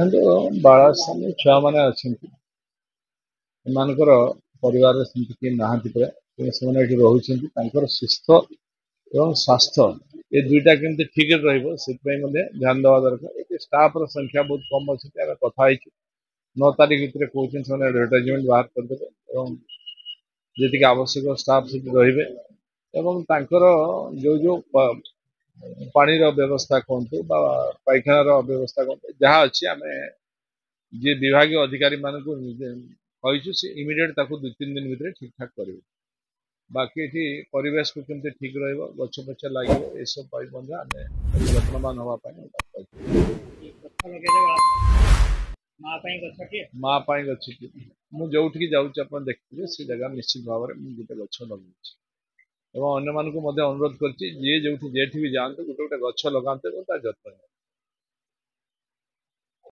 ଦେଖନ୍ତୁ ବାଳାଶ୍ରମୀ ଛୁଆମାନେ ଅଛନ୍ତି ଏମାନଙ୍କର ପରିବାରରେ ସେମିତି କେହି ନାହାନ୍ତି ପ୍ରାୟ ତେଣୁ ସେମାନେ ଏଠି ରହୁଛନ୍ତି ତାଙ୍କର ସୁସ୍ଥ ଏବଂ ସ୍ୱାସ୍ଥ୍ୟ ଏ ଦୁଇଟା କେମିତି ଠିକରେ ରହିବ ସେଥିପାଇଁ ମଧ୍ୟ ଧ୍ୟାନ ଦେବା ଦରକାର ଏଠି ଷ୍ଟାଫର ସଂଖ୍ୟା ବହୁତ କମ୍ ଅଛନ୍ତି ଆମେ କଥା ହେଇଛୁ 9 ତାରିଖ ଭିତରେ କହୁଛନ୍ତି ସେମାନେ ଆଡଭର୍ଟାଇଜମେଣ୍ଟ ବାହାର କରିଦେବେ ଏବଂ ଯେତିକି ଆବଶ୍ୟକ ଷ୍ଟାଫ ସେଠି ରହିବେ ଏବଂ ତାଙ୍କର ଯୋଉ ଯୋଉ ପାଣିର ବ୍ୟବସ୍ଥା କୁହନ୍ତୁ ବା ପାଇଖାନାର ବ୍ୟବସ୍ଥା କୁହନ୍ତୁ ଯାହା ଅଛି ଆମେ जे विभाग अधिकारी मानक कहू से इमिडिएट ताको 2-3 दिन भितर ठीक ठाक करेंगे बाकी ये परिवेश को केमती ठीक रछ पछ लगे ये सब आम यत्नवान माँ गछ मुझे जाऊँ देखिए से जगह निश्चित भाव में गोटे गछ लगे अन्य मानक अनुरोध कर जो भी जातु गोटे गोटे गछ लगाते जत्न